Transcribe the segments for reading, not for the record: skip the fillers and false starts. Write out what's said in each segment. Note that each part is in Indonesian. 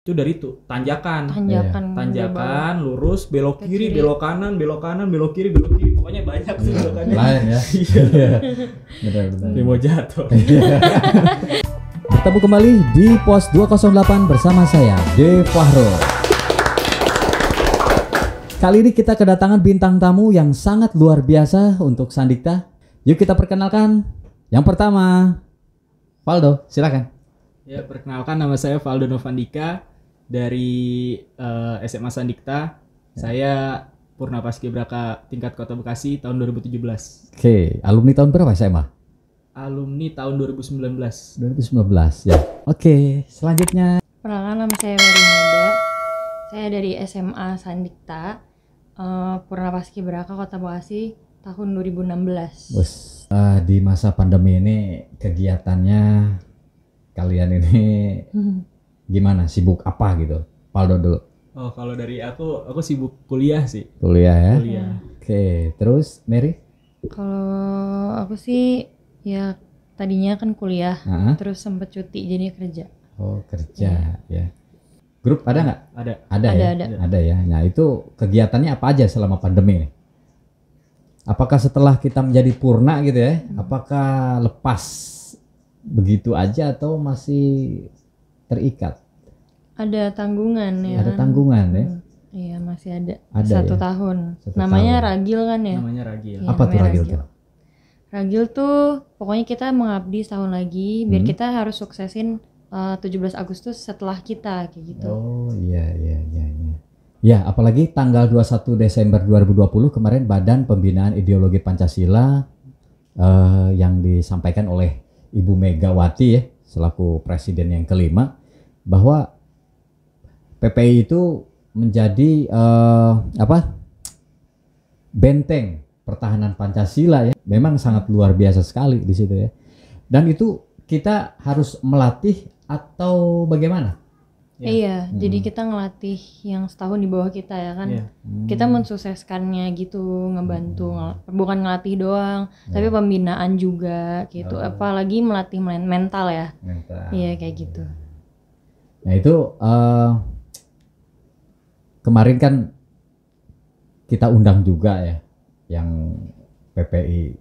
itu dari itu tanjakan, Tanjakan, lurus, belok Ke kiri, kiri. belok kanan, belok kiri, pokoknya banyak sih belokannya. Lain ya. Iya. Benar-benar. Kayak mau jatuh. Bertemu kembali di Pos 208 bersama saya, De Fahro. Kali ini kita kedatangan bintang tamu yang sangat luar biasa untuk Sandikta. Yuk kita perkenalkan. Yang pertama, Valdo, silakan. Ya, perkenalkan nama saya Valdo Novandika dari SMA Sandikta. Saya Purna Paskibraka tingkat Kota Bekasi tahun 2017. Oke, alumni tahun berapa SMA? Alumni tahun 2019. 2019 ya. Oke, selanjutnya. Perkenalkan, nama saya Mary Meda. Saya dari SMA Sandikta, Purna Paskibraka Kota Bekasi tahun 2016. Bos, di masa pandemi ini kegiatannya kalian ini gimana? Sibuk apa gitu? Valdo dulu. Oh, kalau dari aku sibuk kuliah sih. Kuliah ya. Kuliah. Oke, terus Mary? Kalau aku sih ya tadinya kan kuliah, Heeh. terus sempet cuti jadi kerja. Oh, kerja ya. Grup ada nggak? Ada. Ada ya. Ada. Ada ya. Nah, itu kegiatannya apa aja selama pandemi ini? Apakah setelah kita menjadi purna gitu ya? Apakah lepas begitu aja atau masih terikat? Ada tanggungan ya. Ada kan? tanggungan ya. Iya, masih ada. Ada 1 ya? tahun. 1 Namanya tahun. ragil kan ya. Namanya Ragil. Iya, Apa tuh namanya ragil ragil. tuh? Ragil tuh pokoknya kita mengabdi setahun lagi biar kita harus suksesin 17 Agustus setelah kita kayak gitu. Oh iya. Ya, apalagi tanggal 21 Desember 2020 kemarin Badan Pembinaan Ideologi Pancasila yang disampaikan oleh Ibu Megawati ya selaku presiden yang kelima bahwa PPI itu menjadi benteng pertahanan Pancasila ya. Memang sangat luar biasa sekali di situ ya. Dan itu kita harus melatih atau bagaimana? Iya, jadi kita ngelatih yang setahun di bawah kita ya kan. Iya. Kita mensukseskannya gitu, ngebantu, bukan ngelatih doang, tapi pembinaan juga gitu. Apalagi melatih mental ya. Mental. Iya, kayak gitu. Nah itu kemarin kan kita undang juga ya yang PPI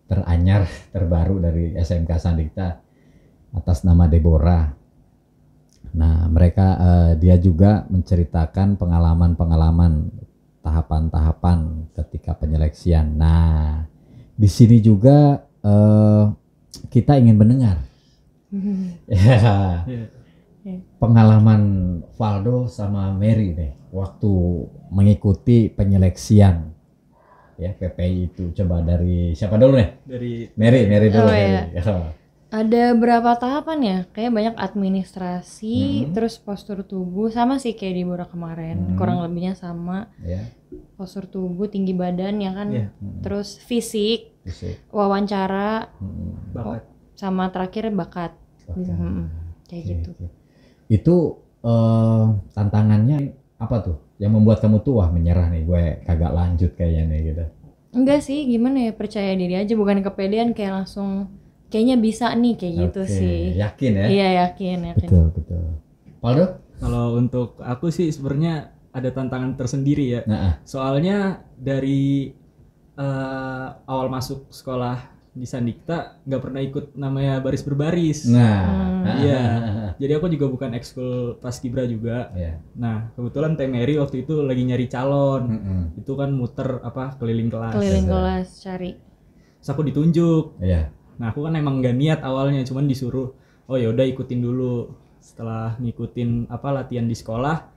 teranyar terbaru dari SMK Sandikta atas nama Deborah. Nah mereka dia juga menceritakan pengalaman-pengalaman tahapan-tahapan ketika penyeleksian. Nah di sini juga kita ingin mendengar ya, pengalaman Valdo sama Mary deh waktu mengikuti penyeleksian ya PPI itu. Coba dari siapa dulu nih? Dari Mary dulu. Oh, iya. Mary. Ya. Ada berapa tahapan ya? Kayak banyak administrasi, terus postur tubuh sama sih kayak di Bora kemarin. Kurang lebihnya sama. Ya, Postur tubuh, tinggi badan ya kan. Iya. Terus fisik, fisik. wawancara, bakat. sama terakhir bakat. Kayak gitu. Oke. Itu tantangannya apa tuh? Yang membuat kamu tuh wah menyerah nih, gue kagak lanjut kayaknya nih gitu. Enggak sih, gimana ya, percaya diri aja, bukan kepedean kayak langsung kayaknya bisa nih kayak gitu Oke, sih. yakin ya? Iya, yakin. Betul. Valdo? Kalau untuk aku sih sebenarnya ada tantangan tersendiri ya. Nah, Soalnya dari awal masuk sekolah di Sandikta nggak pernah ikut namanya baris berbaris. Iya. Jadi aku juga bukan ekskul Paskibra juga. Ya. Nah kebetulan Teh Mary waktu itu lagi nyari calon. Itu kan muter keliling kelas. Keliling kelas cari. Terus aku ditunjuk. Iya. Nah aku kan emang nggak niat awalnya, cuman disuruh. Oh ya udah ikutin dulu. Setelah ngikutin latihan di sekolah,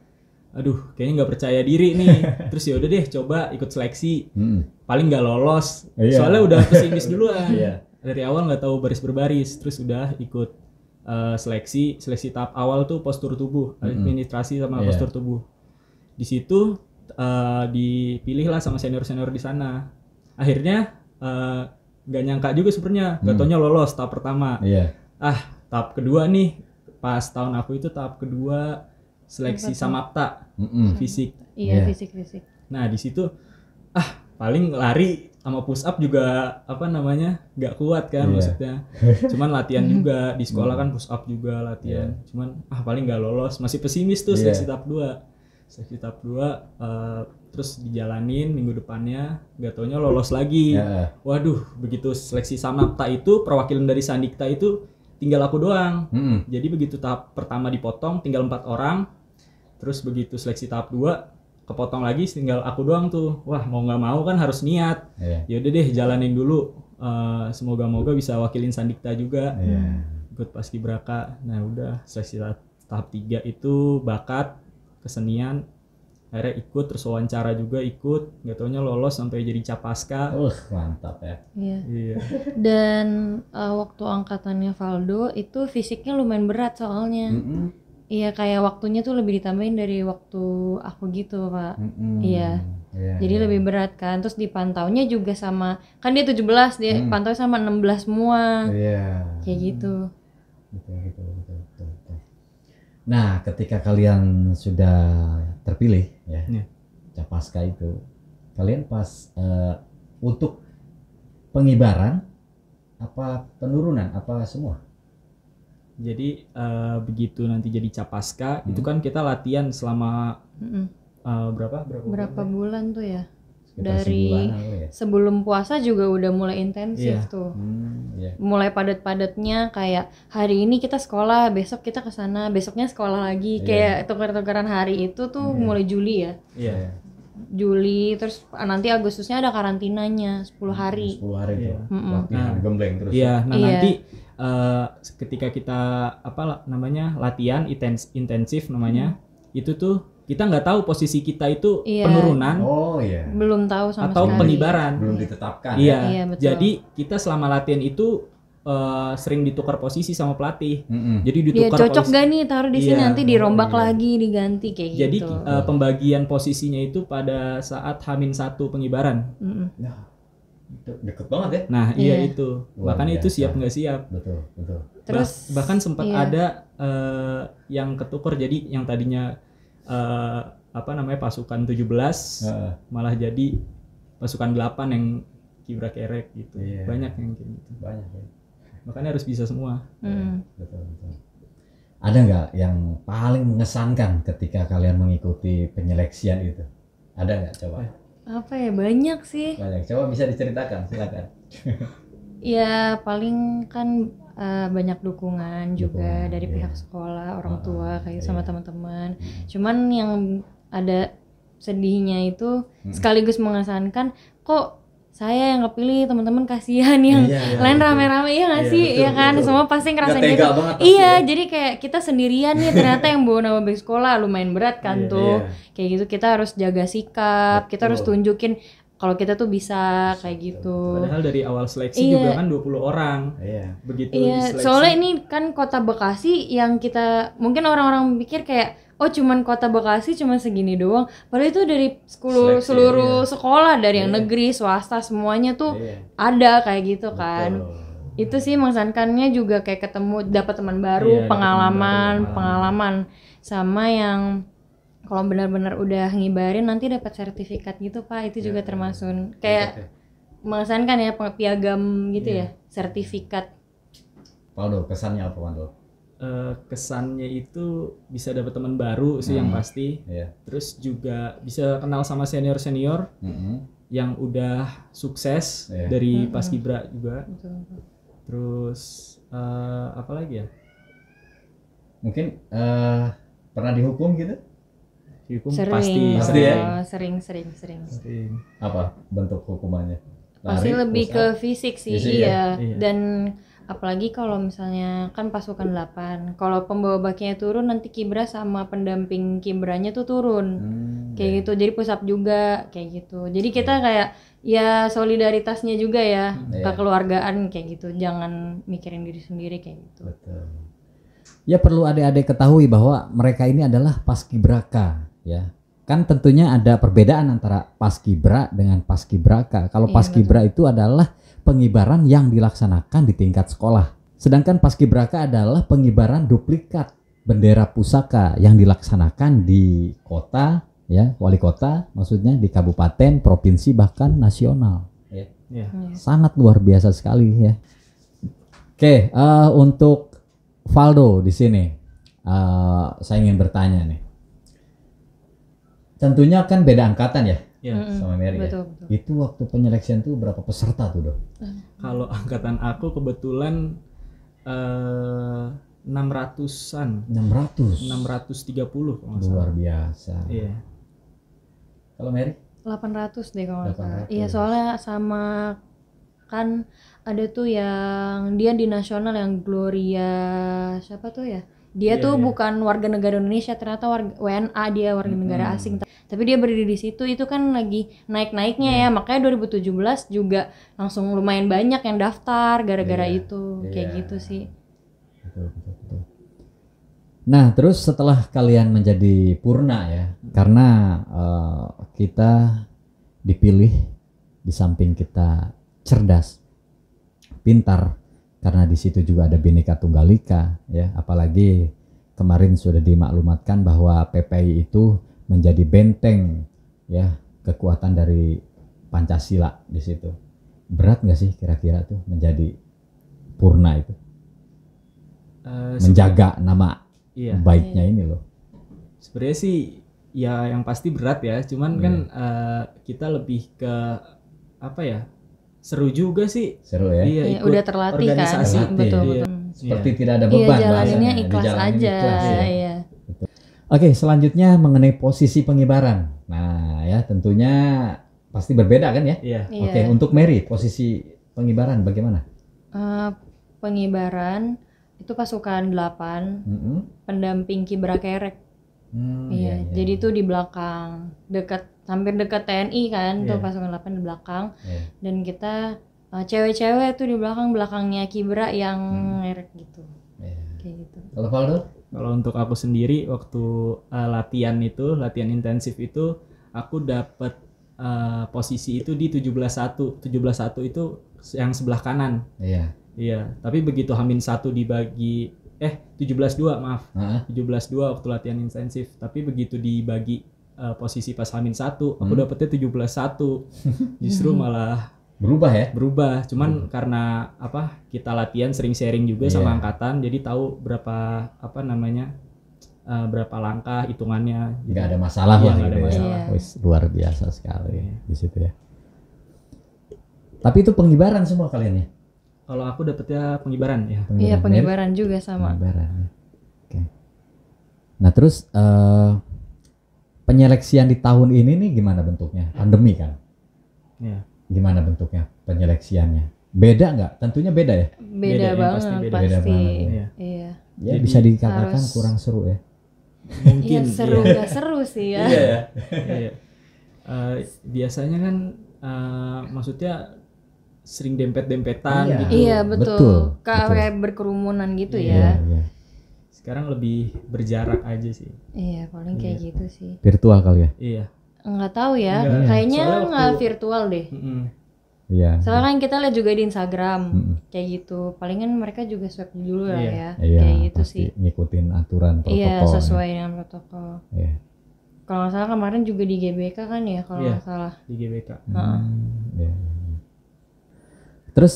aduh kayaknya nggak percaya diri nih. Terus ya udah deh coba ikut seleksi. Paling nggak lolos. Iya. Soalnya udah pesimis duluan. Iya. Dari awal nggak tahu baris berbaris. Terus udah ikut seleksi tahap awal tuh postur tubuh, administrasi sama Iya. postur tubuh. Di situ dipilih lah sama senior di sana. Akhirnya nggak nyangka juga sebenarnya. Nggak taunya lolos tahap pertama. Iya. Tahap kedua nih. Pas tahun aku itu tahap kedua seleksi Samapta fisik. Iya, Iya. fisik. Nah di situ paling lari sama push up juga apa namanya nggak kuat kan Iya. maksudnya. Cuman latihan juga di sekolah kan push up juga latihan. Cuman paling nggak lolos, masih pesimis tuh Iya. seleksi tahap 2. Seleksi tahap 2 terus dijalanin minggu depannya, nggak taunya lolos lagi. Ya. Waduh, begitu seleksi Samapta itu perwakilan dari Sandikta itu tinggal aku doang. Jadi begitu tahap pertama dipotong tinggal 4 orang. Terus begitu seleksi tahap 2 kepotong lagi tinggal aku doang tuh. Wah, mau nggak mau kan harus niat. Iya. Ya udah deh jalanin dulu. Semoga-moga bisa wakilin Sandikta juga. Iya. Ikut Paskibraka. Nah, udah seleksi tahap 3 itu bakat, kesenian. Akhirnya ikut terus wawancara juga ikut. Nggak taunya lolos sampai jadi Capaska. Mantap ya. Iya. Iya. Dan waktu angkatannya Valdo itu fisiknya lumayan berat soalnya. Iya, kayak waktunya tuh lebih ditambahin dari waktu aku gitu, Pak. Iya. Jadi lebih berat kan. Terus dipantaunya juga sama, kan dia 17, dia pantau sama 16 semua. Iya. Kayak gitu. Betul. Nah, ketika kalian sudah terpilih ya, Iya. Capaska itu, kalian pas untuk pengibaran apa penurunan apa semua? Jadi begitu nanti jadi Capaska itu kan kita latihan selama berapa Bulan tuh ya? Sekitar Dari sebulanan lo ya? sebelum puasa juga udah mulai intensif Iya. tuh. Iya. Mulai padat-padatnya kayak hari ini kita sekolah, besok kita ke sana, besoknya sekolah lagi. Kayak tukar-tukaran hari itu tuh mulai Juli ya. Iya. Juli, terus nanti Agustusnya ada karantinanya 10 hari. 10 hari Iya. tuh. Latihan gembleng terus. Iya, nah Iya. nanti ketika kita latihan intensif namanya, itu tuh kita nggak tahu posisi kita itu Iya. penurunan Oh iya. Belum tahu sama atau sekali. pengibaran. Belum ditetapkan. Iya. Iya, betul. Jadi kita selama latihan itu sering ditukar posisi sama pelatih. Jadi Dia ditukar cocok gak nih taruh di sini, Iya. nanti dirombak lagi, diganti kayak Jadi gitu. pembagian posisinya itu pada saat H-1 pengibaran. Nah, deket banget ya. Nah, iya Iya. itu. Luar Makanya itu biasa. siap nggak siap. Betul. Terus bahkan sempat iya. ada yang ketuker, jadi yang tadinya pasukan 17 malah jadi pasukan 8 yang kibra kerek gitu. Iya. Banyak yang kayak gitu. Banyak ya. Makanya harus bisa semua. Betul. Ada nggak yang paling mengesankan ketika kalian mengikuti penyeleksian itu? Ada nggak, coba? apa ya, banyak sih. Banyak. Coba bisa diceritakan, silakan. Ya paling kan banyak dukungan juga Dukungan, dari iya. pihak sekolah, orang tua kayak iya. sama teman-teman. Cuman yang ada sedihnya itu sekaligus mengesankan, kok saya yang kepilih, teman-teman kasihan yang Iya, lain betul. rame-rame, iya nggak Iya, sih? betul, Iya kan, betul. semua pasti ngerasain Nggak tega itu. banget pasti Iya, ya. jadi kayak kita sendirian nih ternyata yang bawa nama baik sekolah, lumayan berat kan tuh. Iya. Kayak gitu kita harus jaga sikap, kita harus Betul. tunjukin kalau kita tuh bisa kayak gitu. Padahal dari awal seleksi Iya. juga kan 20 orang. Iya. Begitu Iya, diseleksi. soalnya ini kan kota Bekasi yang kita mungkin orang-orang pikir kayak oh cuman kota Bekasi cuman segini doang. Padahal itu dari Seleksi, seluruh iya. sekolah dari yang Iya. negeri, swasta semuanya tuh Iya. ada kayak gitu kan. Betul. Itu sih mengesankannya juga kayak ketemu dapat teman baru, Iya, dapat pengalaman, teman baru, pengalaman sama yang kalau benar-benar udah ngibarin nanti dapat sertifikat gitu Pak, itu juga termasuk kayak mengesankan ya, piagam gitu ya, sertifikat. Waldo, kesannya apa, Waldo? Kesannya itu bisa dapat teman baru sih yang pasti. Iya. Terus juga bisa kenal sama senior-senior yang udah sukses Iya. dari Paskibra juga. Betul. Terus apa lagi ya? Mungkin pernah dihukum gitu? Hukum Sering, pasti ya? sering. Sering. Apa bentuk hukumannya? Pasti Lari, lebih push ke up? fisik sih, Fisik iya. Iya. Dan apalagi kalau misalnya kan pasukan 8, kalau pembawa bakinya turun nanti kibra sama pendamping kibranya tuh turun. Kayak gitu, jadi push up juga kayak gitu. Jadi kita kayak ya solidaritasnya juga ya, kekeluargaan kayak gitu. Jangan mikirin diri sendiri kayak gitu. Betul. Ya perlu adik-adik ketahui bahwa mereka ini adalah paskibraka ya. Kan tentunya ada perbedaan antara paskibra dengan paskibraka. Kalau Iya, paskibra itu adalah pengibaran yang dilaksanakan di tingkat sekolah. Sedangkan paskibraka adalah pengibaran duplikat bendera pusaka yang dilaksanakan di kota ya, wali kota maksudnya di kabupaten, provinsi bahkan nasional ya. Iya. Sangat luar biasa sekali ya. Oke, untuk Valdo di sini, saya ingin bertanya nih. Tentunya kan beda angkatan ya, Iya. sama Mary ya. Betul. Itu waktu penyeleksian tuh berapa peserta tuh, Dok? Kalau angkatan aku kebetulan 600-an, 600. 630 kalau nggak Luar salah. biasa. Iya. Kalau Mary? 800 deh kalau nggak salah. 800. Iya, soalnya sama kan ada tuh yang dia di nasional yang Gloria siapa tuh ya? Dia Iya, tuh iya. bukan warga negara Indonesia, ternyata WNA, dia warga negara asing. Tapi dia berdiri di situ, itu kan lagi naik-naiknya ya. Makanya 2017 juga langsung lumayan banyak yang daftar gara-gara Iya, itu. iya. Kayak gitu sih. Betul. Nah, terus setelah kalian menjadi purna ya, karena kita dipilih di samping kita cerdas, pintar, karena di situ juga ada Bhinneka Tunggal Ika ya, apalagi kemarin sudah dimaklumatkan bahwa PPI itu menjadi benteng ya kekuatan dari Pancasila di situ. Berat nggak sih kira-kira tuh menjadi purna itu? Menjaga nama Iya. baiknya ini loh. Sebenarnya sih ya yang pasti berat ya, cuman kan kita lebih ke apa ya, seru juga sih. Seru ya. Iya, Iya, ikut udah terlatih kan. organisasi. Terlatih. Betul, Iya. betul. Seperti tidak ada Iya, beban jalaninnya bahasanya. ikhlas Dijalanin aja. ikhlas ya. Iya. Oke, selanjutnya mengenai posisi pengibaran. Nah, ya tentunya pasti berbeda kan ya? Iya. Iya. Oke, untuk Mary posisi pengibaran bagaimana? Pengibaran itu pasukan 8, pendamping Kibra Kerek. Iya, jadi itu di belakang, hampir dekat TNI kan, tuh Iya. pasukan 8 di belakang. Iya. Dan kita cewek-cewek tuh di belakangnya Kibra yang ngerek gitu. Iya. Kayak gitu. Kalau Valdo? Kalau untuk aku sendiri waktu latihan intensif itu aku dapat posisi itu di 17-1. 17-1 itu yang sebelah kanan. Iya. Iya, tapi begitu H-1 dibagi 17-2 maaf. Heeh. 17-2 waktu latihan intensif, tapi begitu dibagi posisi pas H-1 aku dapetnya 17-1. Justru malah Berubah ya? berubah, cuman karena apa, kita latihan sering sharing juga sama Iya. angkatan, jadi tahu berapa berapa langkah hitungannya. Nggak ada masalah Iya, lah nggak ada gitu ya. masalah. Wis, luar biasa sekali di situ ya. Tapi itu pengibaran semua kalian ya? Kalau aku dapetnya pengibaran ya. Iya, Mary? pengibaran juga sama. Pengibaran ya. Oke. Nah terus penyeleksian di tahun ini nih gimana bentuknya? Pandemi kan? Iya. Gimana bentuknya penyeleksiannya? Beda nggak? Tentunya beda ya? Beda yang banget pasti pasti. beda. Beda banget, Iya. Iya. Ya Jadi bisa dikatakan harus- kurang seru ya? Mungkin Iya, seru iya. nggak seru sih ya. ya. Iya. Biasanya kan maksudnya sering dempet-dempetan Iya. gitu. Iya, betul. Betul, Kayak berkerumunan gitu Iya, ya. iya. Sekarang lebih berjarak aja sih. Iya, paling kayak gitu sih. Virtual kali ya? Iya. Nggak tahu ya, Nggak. kayaknya Soalnya nggak waktu- virtual deh. Mm-mm. Iya. Soalnya kan kita lihat juga di Instagram kayak gitu. Palingan mereka juga swab dulu lah Iya. ya. Iya, Kayak gitu pasti sih. ngikutin aturan protokol. Iya, ya. sesuai dengan protokol. Iya. Kalau nggak salah kemarin juga di GBK kan ya, kalau Iya. nggak salah. Di GBK. Iya. Terus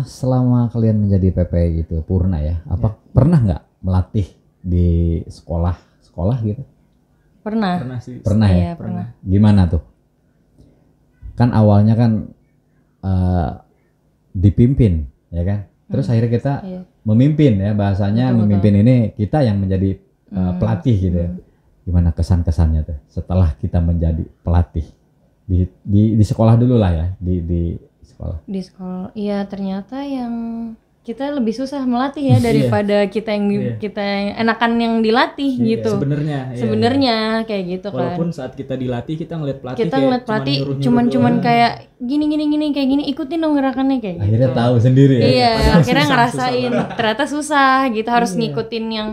selama kalian menjadi PPI gitu purna ya, apa pernah nggak melatih di sekolah gitu? Pernah. Pernah sih. Pernah ya? Iya, pernah. Gimana tuh? Kan awalnya kan dipimpin ya kan, terus akhirnya kita Iya. memimpin ya, bahasanya Betul, memimpin ini kita yang menjadi pelatih gitu ya. Gimana kesan-kesannya tuh setelah kita menjadi pelatih di sekolah dulu lah ya, di sekolah. Di sekolah. Iya, ternyata yang kita lebih susah melatih ya daripada kita yang enakan yang dilatih gitu. Sebenarnya. iya. Sebenarnya kayak gitu kan. Walaupun saat kita dilatih kita ngeliat pelatih Kita kayak ngeliat pelatih nyuruh-nyuruh cuman doang. kayak gini kayak gini, ikutin dong gerakannya kayak gitu. Akhirnya tahu sendiri ya. Iya, Padahal akhirnya susah ngerasain ternyata susah gitu, harus Iya. ngikutin yang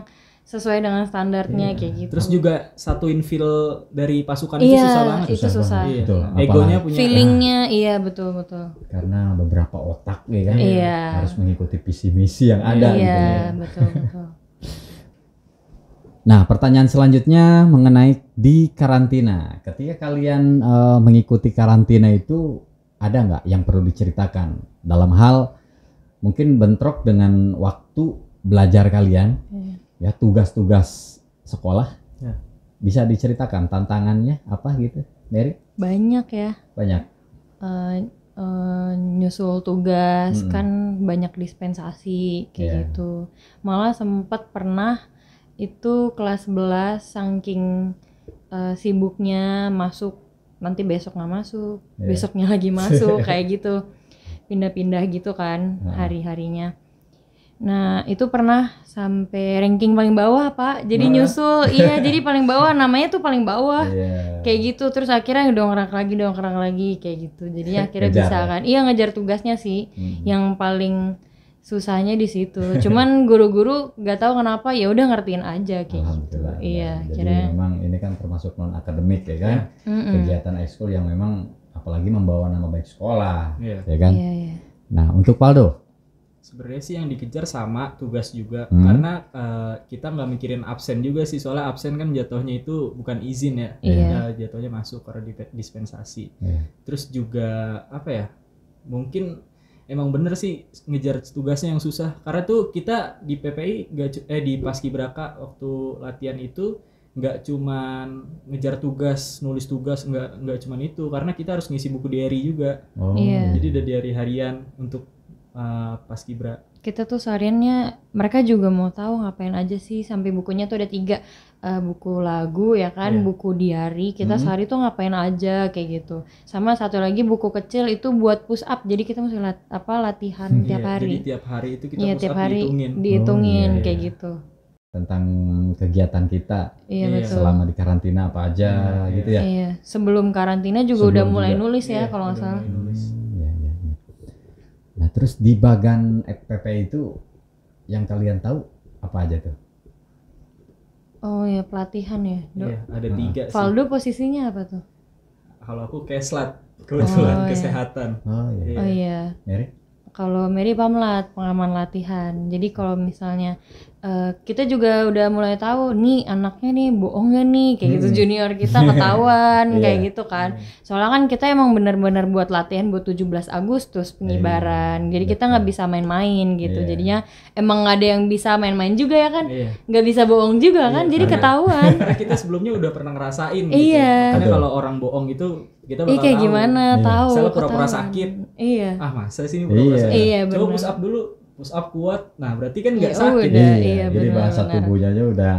sesuai dengan standarnya kayak gitu. Terus juga satuin feel dari pasukan itu Iya, susah banget. itu susah. Iya. Betul. Egonya Apalagi punya. Feelingnya iya betul. karena beberapa otak ya kan Iya. harus mengikuti visi misi yang ada gitu ya. Iya, betul. Nah, pertanyaan selanjutnya mengenai di karantina. Ketika kalian mengikuti karantina itu ada nggak yang perlu diceritakan dalam hal mungkin bentrok dengan waktu belajar kalian, ya tugas-tugas sekolah, bisa diceritakan tantangannya apa gitu, Mary? Banyak ya. Banyak. Nyusul tugas kan banyak dispensasi kayak gitu. Malah sempat pernah itu kelas 11 saking sibuknya masuk, nanti besok nggak masuk, besoknya lagi masuk kayak gitu, pindah-pindah gitu kan hari-harinya. Nah itu pernah sampai ranking paling bawah Pak, jadi nyusul iya jadi paling bawah, namanya tuh paling bawah kayak gitu. Terus akhirnya dongkrak lagi kayak gitu, jadinya akhirnya bisa kan ngejar tugasnya sih. Yang paling susahnya di situ, cuman guru-guru nggak tahu kenapa ya udah ngertiin aja kayak gitu. Iya, jadi memang ini kan termasuk non akademik ya kan, kegiatan ekskul yang memang apalagi membawa nama baik sekolah, ya kan. Nah untuk Paldo, sebenarnya sih yang dikejar sama tugas juga, karena kita nggak mikirin absen juga sih, soalnya absen kan jatuhnya itu bukan izin ya, jatuhnya masuk karena dispensasi. Terus juga apa ya, mungkin emang bener sih ngejar tugasnya yang susah, karena tuh kita di PPI di Paskibraka waktu latihan itu nggak cuman ngejar tugas, nulis tugas, nggak cuman itu, karena kita harus ngisi buku diary juga. Jadi ada diary harian untuk Paskibra. Kita tuh sehariannya, mereka juga mau tahu ngapain aja sih, sampai bukunya tuh ada 3, buku lagu ya kan, buku diary, kita sehari tuh ngapain aja kayak gitu. Sama satu lagi buku kecil itu buat push up, jadi kita mesti latihan tiap hari. Jadi tiap hari itu kita push tiap up hari dihitungin kayak gitu. Tentang kegiatan kita selama di karantina apa aja gitu ya. Iya, sebelum karantina juga udah mulai nulis ya kalau nggak salah. Nah terus di bagan FPP itu yang kalian tahu apa aja tuh? Oh ya pelatihan ya. Iya, ada 3 sih. Valdo posisinya apa tuh? Kalau aku keslat, kebetulan kesehatan. Oh iya. Mary? Kalau Mary pamlat, pengaman latihan. Jadi kalau misalnya kita juga udah mulai tahu nih anaknya nih bohong gak nih kayak gitu, junior kita ketahuan kayak gitu kan. Soalnya kan kita emang benar-benar buat latihan buat 17 Agustus pengibaran. Jadi kita nggak bisa main-main gitu. Jadinya emang nggak ada yang bisa main-main juga ya kan. Nggak bisa bohong juga kan. Jadi ketahuan. Karena kita sebelumnya udah pernah ngerasain gitu. Makanya kalau orang bohong itu kita bakal kayak tahu. gimana tahu. Misalnya pura-pura sakit. Masa sih ini pura-pura sakit. Coba bener. push up dulu. Push up kuat, nah berarti kan nggak sakit. Jadi bahasa tubuhnya aja udah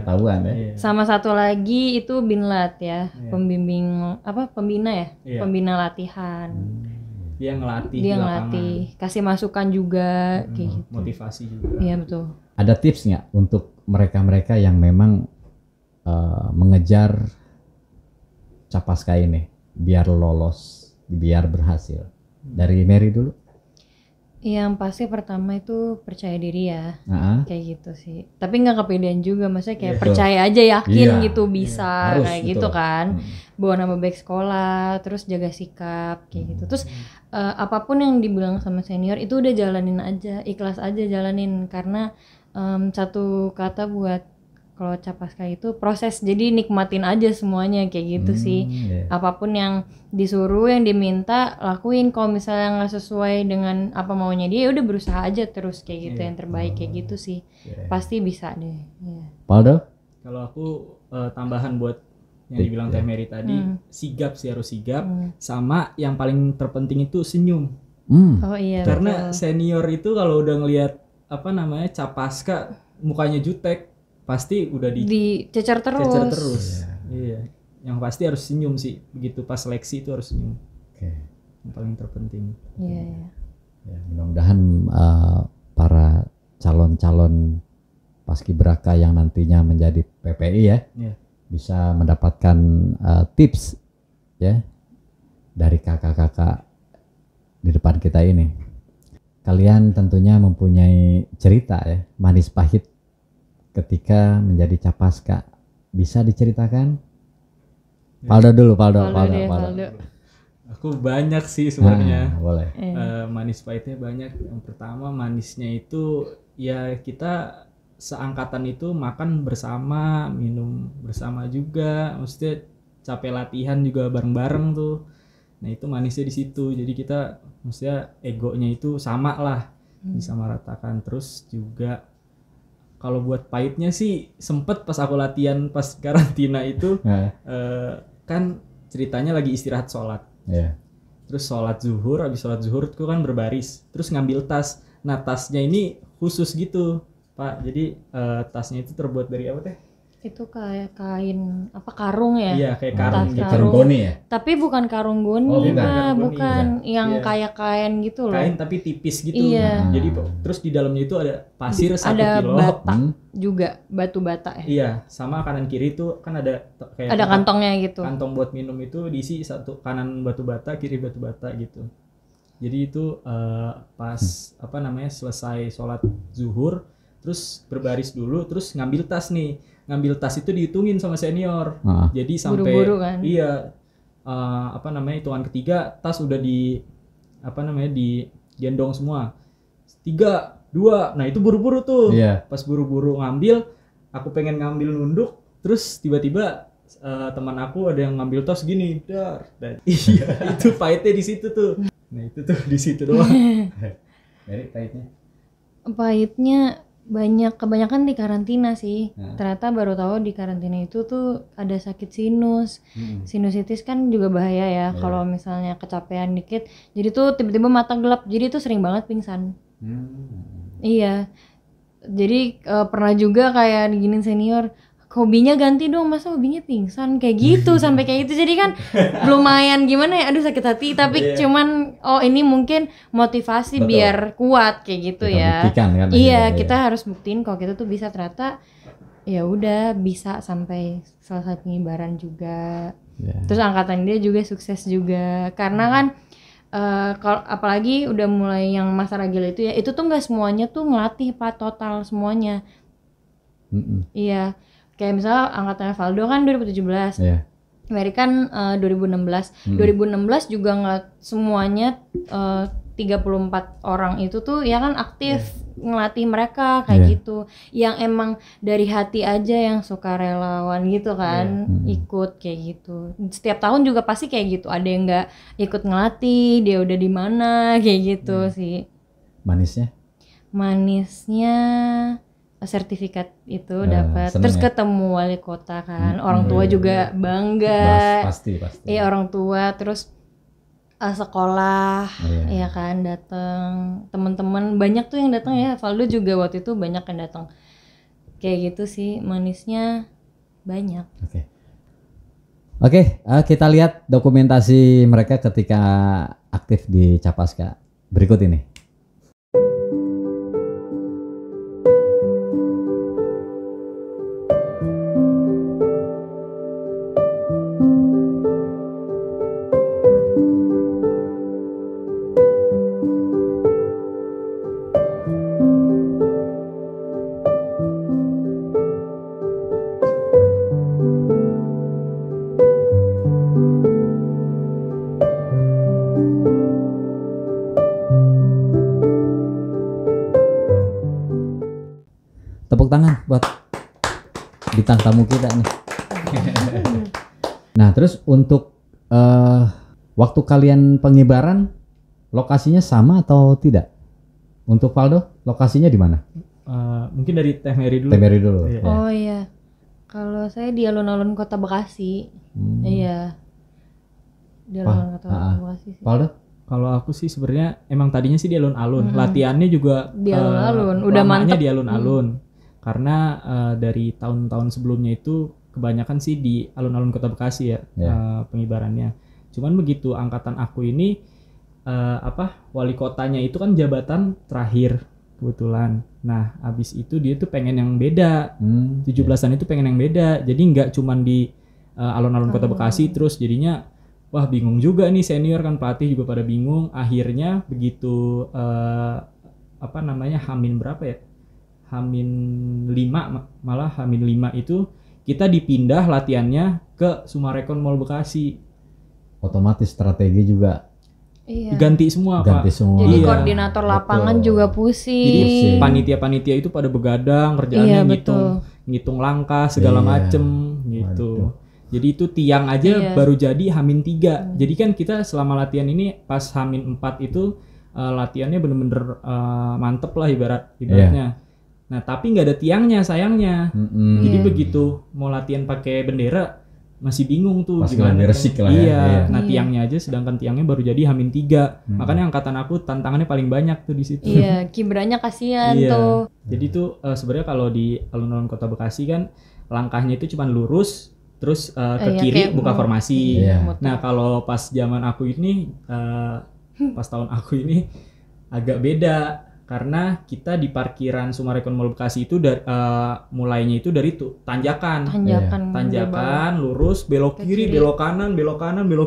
ketahuan ya. Sama satu lagi itu binlat ya, pembimbing pembina ya, pembina latihan. Dia ngelatih, kasih masukan juga kayak gitu. Motivasi juga. Iya betul. Ada tips nggak untuk mereka-mereka yang memang mengejar Capaska ini biar lolos, biar berhasil? Dari Mary dulu. Yang pasti pertama itu percaya diri ya, kayak gitu sih. Tapi nggak kepedean juga, maksudnya kayak percaya aja, yakin gitu bisa, kayak gitu kan. Bawa nama baik sekolah, terus jaga sikap kayak gitu. Terus apapun yang dibilang sama senior itu udah jalanin aja, ikhlas aja jalanin. Karena satu kata buat kalau Capaska itu proses, jadi nikmatin aja semuanya kayak gitu sih. Apapun yang disuruh, yang diminta lakuin. Kalau misalnya nggak sesuai dengan apa maunya dia, udah berusaha aja terus kayak gitu, yang terbaik kayak gitu sih. Pasti bisa deh. Paldo? Kalau aku tambahan buat yang dibilang Teh Mary tadi, sigap sih, harus sigap. Sama yang paling terpenting itu senyum. Oh iya. Karena senior itu kalau udah ngelihat Capaska mukanya jutek, pasti udah dicecer terus. Iya. Yang pasti harus senyum sih. Begitu pas seleksi itu harus senyum. Yang paling terpenting. Iya. Ya, mudah-mudahan para calon-calon paskibraka yang nantinya menjadi PPI ya, bisa mendapatkan tips ya dari kakak-kakak di depan kita ini. Kalian tentunya mempunyai cerita ya, manis pahit ketika menjadi Capaska. Bisa diceritakan? Paldo dulu, Paldo. Aku banyak sih sebenarnya. Boleh. Manis pahitnya banyak. Yang pertama manisnya itu ya kita seangkatan itu makan bersama, minum bersama juga. Maksudnya capek latihan juga bareng-bareng tuh. Nah itu manisnya di situ. Jadi kita maksudnya egonya itu sama lah, disamaratakan. Terus juga kalau buat pahitnya sih sempet pas aku latihan pas karantina itu kan ceritanya lagi istirahat sholat. Terus sholat zuhur, habis sholat zuhur itu kan berbaris, terus ngambil tas. Nah tasnya ini khusus gitu Pak, jadi tasnya itu terbuat dari apa teh? Itu kayak kain apa, karung ya? Iya kayak karung Tas gitu. Karung goni ya? Tapi bukan karung goni, Oh, bukan. Pak, Karung goni, bukan yang Iya. kayak kain gitu loh. Kain tapi tipis gitu. Iya. Jadi terus di dalamnya itu ada pasir 1 Ada kilo. bata juga, batu bata ya. Iya, sama kanan kiri itu kan ada kayak Ada tempat kantongnya gitu. kantong buat minum itu diisi satu, kanan batu bata, kiri batu bata gitu. Jadi itu pas apa namanya selesai sholat zuhur, terus berbaris dulu, terus ngambil tas nih. Ngambil tas itu dihitungin sama senior. Jadi sampai Buru-buru kan? Iya. Apa namanya hitungan ketiga tas udah di apa namanya digendong semua. 3, 2. Nah, itu buru-buru tuh. Iya. Pas buru-buru ngambil, aku pengen ngambil nunduk, terus tiba-tiba teman aku ada yang ngambil tas gini, dar. Dan iya, itu pahitnya di situ tuh. Nah, itu tuh di situ doang. Jadi pahitnya? Pahitnya kebanyakan di karantina sih. Ternyata baru tahu di karantina itu tuh ada sakit sinus. Sinusitis kan juga bahaya ya kalau misalnya kecapean dikit. Jadi tuh tiba-tiba mata gelap. Jadi tuh sering banget pingsan. Iya. Jadi pernah juga kayak diginin senior, hobinya ganti dong, masa hobinya pingsan kayak gitu sampai kayak gitu. Jadi kan lumayan gimana ya, aduh sakit hati, tapi cuman ini mungkin motivasi biar kuat kayak gitu Kita ya. buktikan kan, Iya, akhirnya, kita harus buktiin kalau kita tuh bisa, ternyata ya udah bisa sampai selesai pengibaran juga. Terus angkatan dia juga sukses juga karena kan kalau apalagi udah mulai yang masa ragil itu ya, itu tuh nggak semuanya tuh ngelatih Pak, total semuanya. Iya. Kayak misalnya angkatannya Valdo kan 2017. Iya. Mary kan 2016. 2016 juga nggak semuanya 34 orang itu tuh ya kan aktif ngelatih mereka kayak gitu. Yang emang dari hati aja yang suka relawan gitu kan, ikut kayak gitu. Setiap tahun juga pasti kayak gitu. Ada yang nggak ikut ngelatih, dia udah di mana kayak gitu sih. Manisnya sertifikat itu dapat, terus ketemu wali kota kan, orang tua juga bangga. Pasti. Iya, orang tua, terus sekolah, ya kan datang, teman-teman banyak tuh yang datang ya. Valdo juga waktu itu banyak yang datang. Kayak gitu sih, manisnya banyak. Oke, kita lihat dokumentasi mereka ketika aktif di Capaska berikut ini. Tepuk tangan buat bintang tamu kita nih. Nah, terus untuk waktu kalian pengibaran lokasinya sama atau tidak? Untuk Valdo, lokasinya di mana? Mungkin dari Teh Mary dulu. Teh Mary dulu. Iya. Oh iya, kalau saya di alun-alun Kota Bekasi. Iya, di alun-alun Kota Bekasi sih. Valdo? Kalau aku sih sebenarnya emang tadinya sih di alun-alun. Latihannya juga Di alun-alun, udah lamanya mantep. di alun-alun. Karena dari tahun-tahun sebelumnya itu kebanyakan sih di alun-alun Kota Bekasi ya pengibarannya. Cuman begitu angkatan aku ini wali kotanya itu kan jabatan terakhir kebetulan. Nah, abis itu dia tuh pengen yang beda. 17-an itu pengen yang beda. Jadi nggak cuman di alun-alun Kota Bekasi terus jadinya wah bingung juga nih senior kan, pelatih juga pada bingung. Akhirnya begitu Hamin berapa ya? Hamin 5 malah Hamin 5 itu kita dipindah latihannya ke Sumarekon Mall Bekasi. Otomatis strategi juga Diganti semua, ganti Pak. semua. Jadi Iya, koordinator lapangan juga pusing. Jadi panitia-panitia itu pada begadang kerjaannya Iya, betul. ngitung langkah segala macem gitu. Jadi itu tiang aja Iya. baru jadi H-3. Jadi kan kita selama latihan ini pas H-4 itu latihannya bener-bener mantep lah ibaratnya. Nah tapi nggak ada tiangnya sayangnya. Jadi begitu mau latihan pakai bendera masih bingung tuh Pas gimana. lagi resik lah ya. Iya. Iya. Nah tiangnya aja sedangkan tiangnya baru jadi H-3. Makanya angkatan aku tantangannya paling banyak tuh di situ. Iya, kibranya kasihan Iya. tuh. Jadi tuh sebenarnya kalau di alun-alun Kota Bekasi kan langkahnya itu cuma lurus terus ke Iya, kiri kayak buka formasi. Iya. muter. Nah kalau pas zaman aku ini, pas tahun aku ini agak beda karena kita di parkiran Sumarekon Mall Bekasi itu mulainya itu dari tanjakan, Tanjakan. lurus, belok Ke kiri, kiri. belok kanan, belok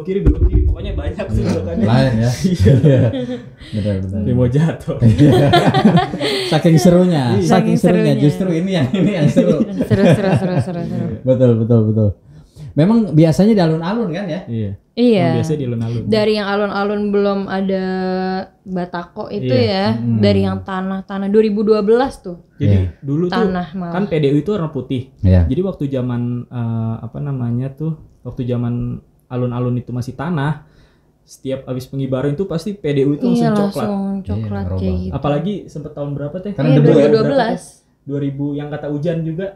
kiri, pokoknya banyak sih belokannya. Lain ya. Iya. Benar-benar. Dia mau jatuh. Saking serunya, Iya. saking Saking serunya. serunya. Justru ini yang seru. Seru. Betul. Memang biasanya di alun-alun kan ya? Iya. Iya. Biasanya di alun-alun. Dari yang alun-alun belum ada batako itu Iya. ya, dari yang tanah 2012 tuh. Jadi dulu tuh Tanah malah. kan PDU itu warna putih. Iya. Jadi waktu zaman waktu zaman alun-alun itu masih tanah, setiap habis pengibaran itu pasti PDU itu Iya, langsung coklat. langsung coklat Iya, kayak ngerubah. gitu. Apalagi sempet tahun berapa teh? Karena Iya, debu ya, 2012. 2000 yang kata hujan juga.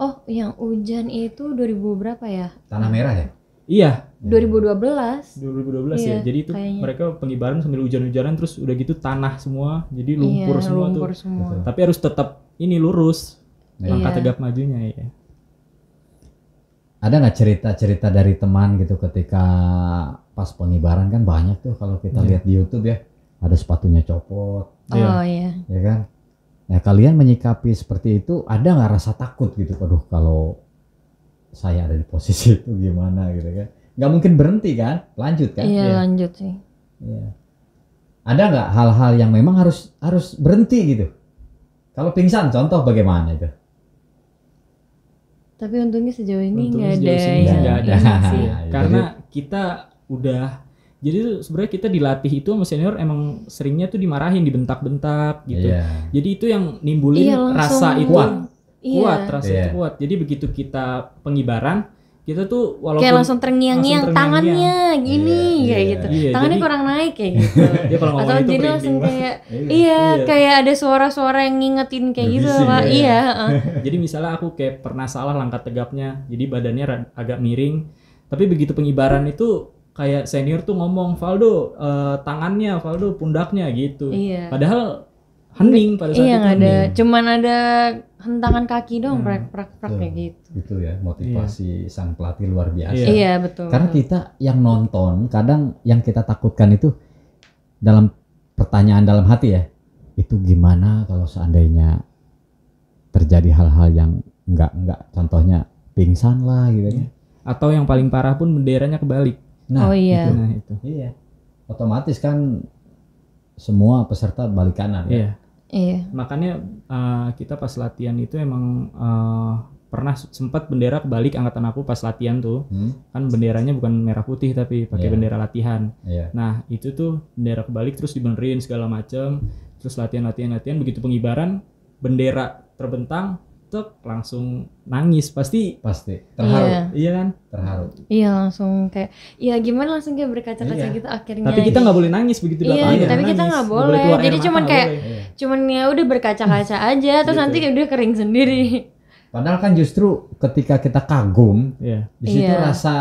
Oh, yang hujan itu 2000 berapa ya? Tanah merah ya? Iya, 2012. 2012 Iya, ya. Jadi itu kayaknya. mereka pengibaran sambil hujan-hujanan terus udah gitu tanah semua. Jadi lumpur Iya, semua lumpur tuh. semua. Tapi harus tetap ini lurus. Iya. Langkah Iya. tegap majunya ya. Ada nggak cerita-cerita dari teman gitu ketika pas pengibaran kan banyak tuh kalau kita lihat di YouTube ya, ada sepatunya copot, Iya. Oh iya. ya kan? Nah kalian menyikapi seperti itu ada nggak rasa takut gitu? Aduh kalau saya ada di posisi itu gimana gitu kan? Nggak mungkin berhenti kan? Lanjut kan? Iya, Iya. lanjut sih. Iya. Ada nggak hal-hal yang memang harus berhenti gitu? Kalau pingsan contoh bagaimana itu? Tapi untungnya sejauh ini Untungnya nggak ada sejauh sini yang nggak ada. ini sih. Nah, Karena kita udah jadi tuh sebenarnya kita dilatih itu sama senior emang seringnya tuh dimarahin, dibentak-bentak gitu. Iya. Jadi itu yang nimbulin Iya, langsung rasa itu kuat. kuat, Iya. rasa Iya. itu kuat. Jadi begitu kita pengibaran, kita tuh walaupun Kayak langsung terngiang-ngiang langsung terngiang-ngiang. tangannya gini Iya, kayak iya. gitu. Iya, Tangannya jadi- kurang naik kayak gitu. dia kalau Atau ngomong itu jadi merinding langsung banget. kayak Iya. iya, Iya. kayak ada suara-suara yang ngingetin kayak gitu Berbisik, Pak. ya. Iya, heeh. Jadi misalnya aku kayak pernah salah langkah tegapnya, jadi badannya agak miring. Tapi begitu pengibaran itu kayak senior tuh ngomong, Valdo tangannya, Valdo pundaknya gitu. Iya. Padahal hening pada saat Iya itu. nggak ada, hening. cuman ada hentangan kaki dong, prak kayak gitu. Itu ya motivasi sang pelatih luar biasa. Iya. Iya betul. Karena betul. kita yang nonton kadang yang kita takutkan itu dalam pertanyaan dalam hati ya, itu gimana kalau seandainya terjadi hal-hal yang enggak contohnya pingsan lah gitu ya. Atau yang paling parah pun benderanya kebalik. Nah, Oh iya. itu. Nah itu. Iya. Otomatis kan semua peserta balik kanan ya. Iya. Iya. Makanya kita pas latihan itu emang pernah sempat bendera kebalik angkatan aku pas latihan tuh. Kan benderanya bukan merah putih tapi pakai Iya. bendera latihan. Iya. Nah itu tuh bendera kebalik terus dibenerin segala macem. Terus latihan begitu pengibaran bendera terbentang, tek langsung nangis pasti. Pasti terharu, Iya. Iya kan? terharu. Iya langsung kayak, ya gimana langsung kayak berkaca-kaca Iya. gitu akhirnya. Tapi kita nggak boleh nangis begitu di Iya, lapangan. tapi kita Nangis. nggak Nggak boleh. keluar air Jadi mata, cuman nggak kayak boleh. Iya. cuman ya udah berkaca-kaca aja, terus Gitu. nanti udah kering sendiri. Padahal kan justru ketika kita kagum, Iya. di situ Iya. rasa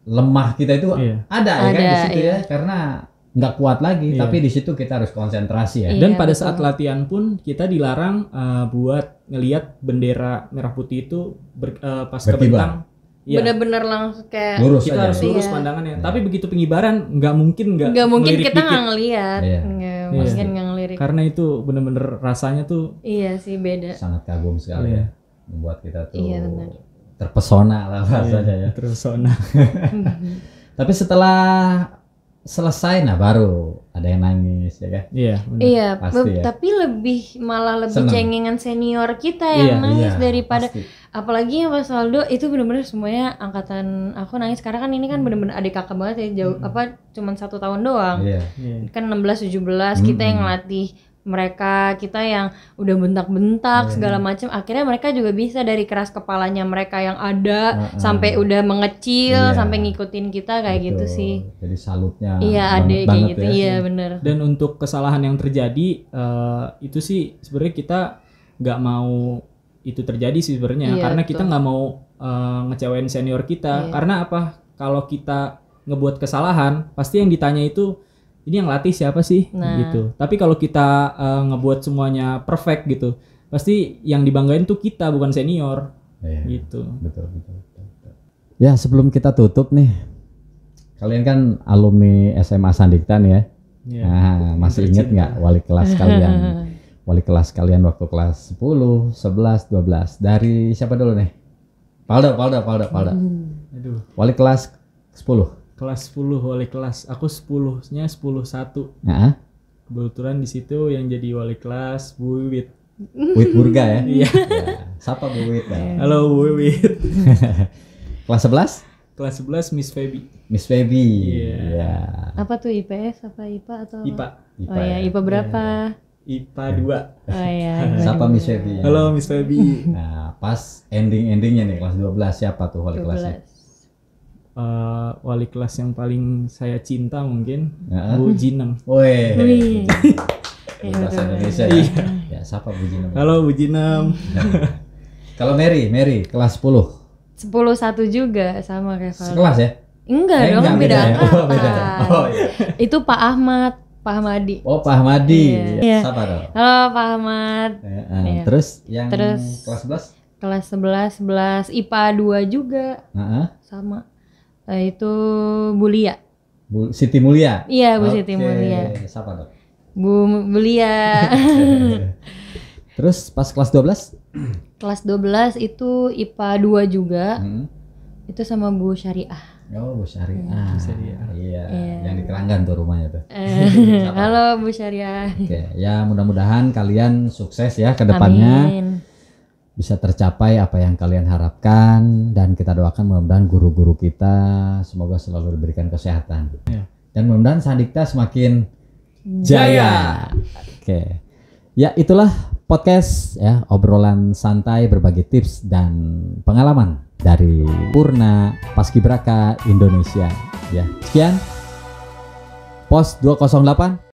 lemah kita itu Iya. ada ya kan Ada, di situ iya. ya, karena nggak kuat lagi. Iya. Tapi di situ kita harus konsentrasi ya. Iya. Dan pada betul. saat latihan pun kita dilarang buat ngelihat bendera merah putih itu pas Berkibar. kebentang. Iya. Bener-bener langsung kayak Lurus Kita aja. harus lurus Iya. pandangannya. Iya. Tapi begitu pengibaran nggak mungkin nggak mungkin ngelirik kita dikit. nggak ngeliat, Iya. nggak Iya. mungkin nggak ngelirik. Karena itu bener-bener rasanya tuh Iya sih beda. Sangat kagum sekali Iya. ya. Membuat kita tuh Iya, benar. terpesona lah rasanya ya. terpesona. Tapi setelah selesai nah baru ada yang nangis ya kan. Iya. bener. Iya, Pasti ya. tapi malah lebih Seneng. cengengan senior kita Iya, yang nangis Iya, daripada pasti. apalagi yang Mas Waldo itu bener-bener semuanya angkatan aku nangis karena kan ini kan bener-bener adik kakak banget ya jauh cuman 1 tahun doang. Iya. Iya. Kan 16 17 kita yang ngelatih mereka kita yang udah bentak-bentak segala macam, akhirnya mereka juga bisa dari keras kepalanya mereka yang ada sampai udah mengecil sampai ngikutin kita kayak gitu sih. Jadi salutnya Iya, ada kayak banget gitu. ya. Iya, bener. Dan untuk kesalahan yang terjadi itu sih sebenarnya kita nggak mau itu terjadi sih sebenarnya, Iya, karena betul. kita nggak mau ngecewain senior kita. Karena apa? Kalau kita ngebuat kesalahan, pasti yang ditanya itu ini yang latih siapa sih gitu. Tapi kalau kita ngebuat semuanya perfect gitu, pasti yang dibanggain tuh kita bukan senior. Iya. Gitu. Betul. Ya, sebelum kita tutup nih, kalian kan alumni SMA Sandikta nih ya. Iya. Nah, masih inget nggak wali kelas kalian? Wali kelas kalian waktu kelas 10, 11, 12. Dari siapa dulu nih? Palda. Aduh, Wali kelas 10. kelas 10 wali kelas. Aku 10-nya 10-1. Nah, Kebetulan di situ yang jadi wali kelas Bu Wiwit. Wit Burga ya. Iya. Ya, siapa Bu Wit? Ya. Halo Bu Wiwit. Kelas 11? Kelas 11 Miss Feby. Miss Feby. Iya. Ya. Apa tuh IPS apa IPA atau? IPA. Oh ya, IPA berapa? IPA 2. Oh ya. Siapa Miss Feby? Halo Miss Feby. Nah, pas endingnya nih kelas 12 siapa tuh wali kelasnya? 12. Wali kelas yang paling saya cinta mungkin Ya. Bu Jinem. Woi. Wih. Bahasa Indonesia ya. Ya, siapa Bu Jinem? Halo Bu Jinem. Kalau Mary kelas 10. 10-1 juga sama kayak Val. Sekelas ya? Enggak dong, enggak, beda ya? angkatan. Oh, beda. Oh, iya. Itu Pak Ahmad, Pak Ahmadi. Oh, Pak Ahmadi. Iya. Siapa dong? Halo Pak Ahmad. Iya. Terus yang Terus- kelas 11? Kelas 11 IPA 2 juga Heeh. sama. Itu Bu Lia. Bu Siti Mulia. Iya, Bu Siti Oke. Mulia. Siapa dong? Bu Lia. Terus pas kelas 12? Kelas 12 itu IPA 2 juga. Hmm. Itu sama Bu Syariah. Oh, Bu Syariah. Syariah. Iya, yang di Keranggan tuh rumahnya tuh. Halo Bu Syariah. Oke, ya mudah-mudahan kalian sukses ya ke depannya. Amin. Bisa tercapai apa yang kalian harapkan, dan kita doakan mudah-mudahan guru-guru kita semoga selalu diberikan kesehatan. Ya. Dan mudah-mudahan Sandikta semakin jaya. Oke. Ya, itulah podcast ya, obrolan santai berbagi tips dan pengalaman dari Purna Paskibraka Indonesia. Ya, sekian. Pos 208